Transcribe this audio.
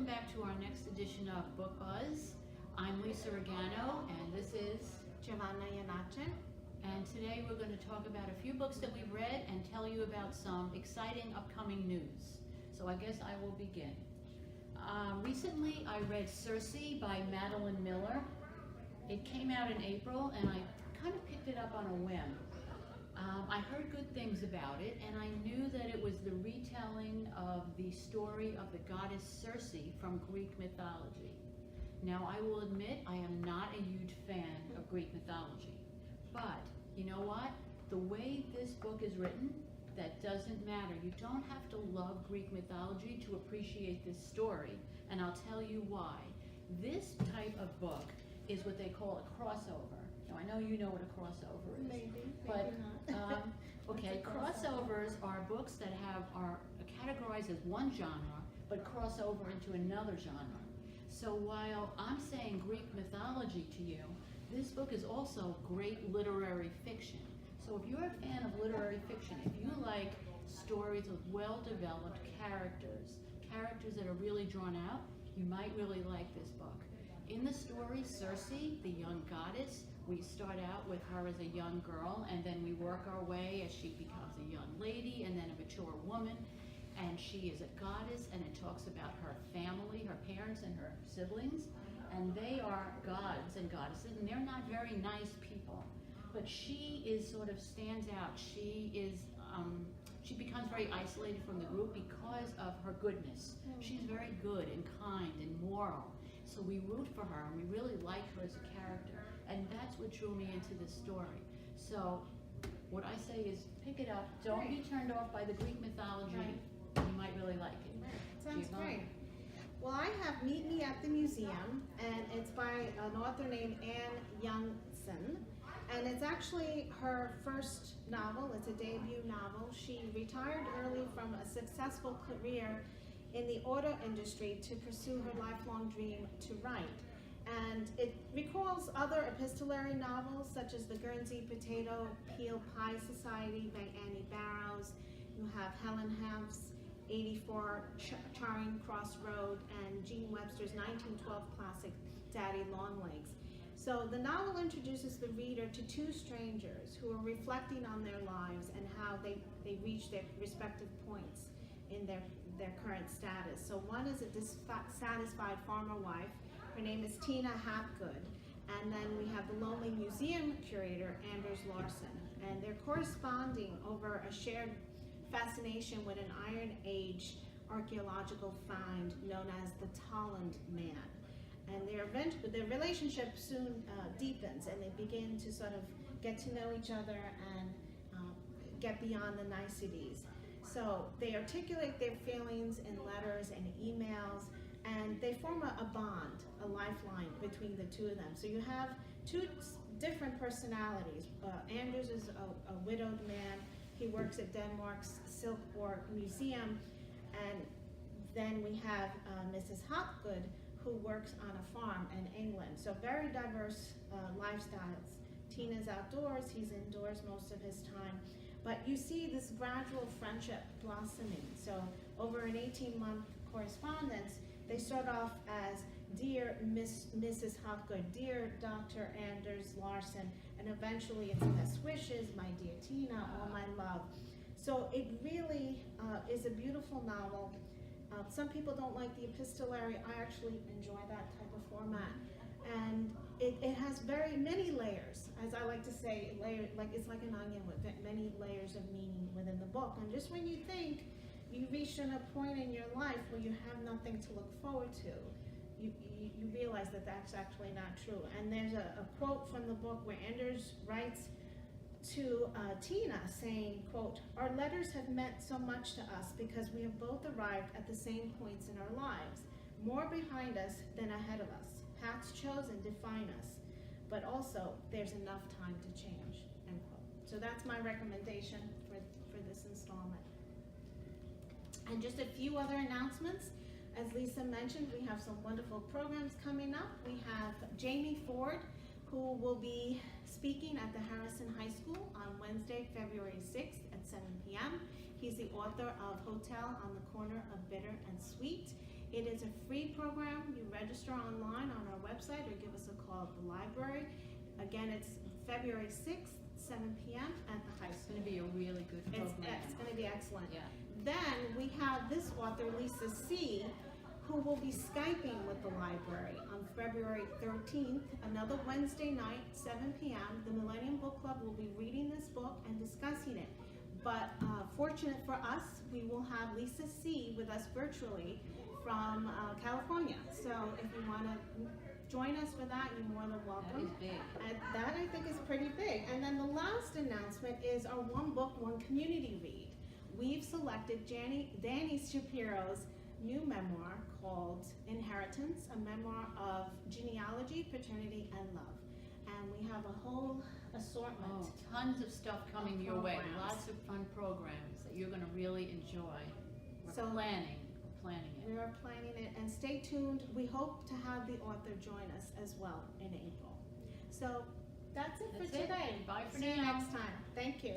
welcome back to our next edition of Book Buzz. I'm Lisa Regano, and this is Giovanna Iannacci. And today we're going to talk about a few books that we've read and tell you about some exciting upcoming news. So I guess I will begin. Recently I read Cersei by Madeline Miller. It came out in April and I kind of picked it up on a whim. I heard good things about it, and I knew that it was the retelling of the story of the goddess Cersei from Greek mythology. Now, I will admit I am not a huge fan of Greek mythology, but you know what? The way this book is written, that doesn't matter. You don't have to love Greek mythology to appreciate this story, and I'll tell you why. This type of book is what they call a crossover. Now, I know you know what a crossover is. Maybe but, not. Okay, crossovers are books that are categorized as one genre, but cross over into another genre. So while I'm saying Greek mythology to you, this book is also great literary fiction. So if you're a fan of literary fiction, if you like stories with well-developed characters that are really drawn out, you might really like this book. In the story, Cersei, the young goddess, we start out with her as a young girl, and then we work our way as she becomes a young lady and then a mature woman. And she is a goddess, and it talks about her family, her parents and her siblings. And they are gods and goddesses, and they're not very nice people. But she stands out. She becomes very isolated from the group because of her goodness. She's very good and kind and moral. So we root for her, and we really like her as a character. And that's what drew me into this story. So what I say is pick it up. Don't be turned off by the Greek mythology. Right. You might really like it. Right. Sounds great. Well, I have Meet Me at the Museum, and it's by an author named Anne Youngson. And it's actually her first novel. It's a debut novel. She retired early from a successful career in the auto industry to pursue her lifelong dream to write. And it recalls other epistolary novels such as The Guernsey Potato Peel Pie Society by Annie Barrows. You have Helen Huff's 84 Charing Cross Road and Jean Webster's 1912 classic Daddy Longlegs. So the novel introduces the reader to two strangers who are reflecting on their lives and how they reach their respective points in their current status. So one is a dissatisfied farmer wife. Her name is Tina Hapgood. And then we have the lonely museum curator, Anders Larsen. And they're corresponding over a shared fascination with an Iron Age archaeological find known as the Tolland Man. And their relationship soon deepens, and they begin to sort of get to know each other and get beyond the niceties. So they articulate their feelings in letters and emails, and they form a bond, a lifeline between the two of them. So you have two different personalities. Anders is a widowed man. He works at Denmark's Silkeborg Museum. And then we have Mrs. Hopgood, who works on a farm in England. So very diverse lifestyles. Tina's outdoors, he's indoors most of his time. But you see this gradual friendship blossoming. So over an 18-month correspondence, they start off as Dear Mrs. Hopgood, Dear Dr. Anders Larsen, and eventually it's Best Wishes, My Dear Tina, All My Love. So it really is a beautiful novel. Some people don't like the epistolary. I actually enjoy that type of format. And it has many layers, as I like to say, it's like an onion with many layers of meaning within the book. And just when you think you reached a point in your life where you have nothing to look forward to, you realize that that's actually not true. And there's a quote from the book where Anders writes to Tina saying, quote, "Our letters have meant so much to us because we have both arrived at the same points in our lives, more behind us than ahead of us. Paths chosen define us, but also there's enough time to change," end quote. So that's my recommendation for this installment. And just a few other announcements. As Lisa mentioned, we have some wonderful programs coming up. We have Jamie Ford, who will be speaking at the Harrison High School on Wednesday, February 6th at 7 p.m. He's the author of Hotel on the Corner of Bitter and Sweet. It is a free program. You register online on our website or give us a call at the library. Again, it's February 6th, 7 p.m. at the high It's school. gonna be a really good program. It's going to be excellent. Yeah. Then we have this author, Lisa C., who will be Skyping with the library on February 13th, another Wednesday night, 7 p.m. The Millennium Book Club will be reading this book and discussing it. But fortunate for us, we will have Lisa C. with us virtually from California. So if you want to join us for that, you're more than That welcome. is big. And that I think is pretty big. And then the last announcement is our One Book, One Community read. We've selected Danny Shapiro's new memoir called Inheritance, a memoir of genealogy, paternity, and love. And we have a whole assortment. Oh, tons of stuff coming your way. Programs. Lots of fun programs that you're gonna really enjoy. So- We're planning it. We are planning it, and stay tuned. We hope to have the author join us as well in April. So that's it for That's it. today. Bye for See you now. next time. Thank you.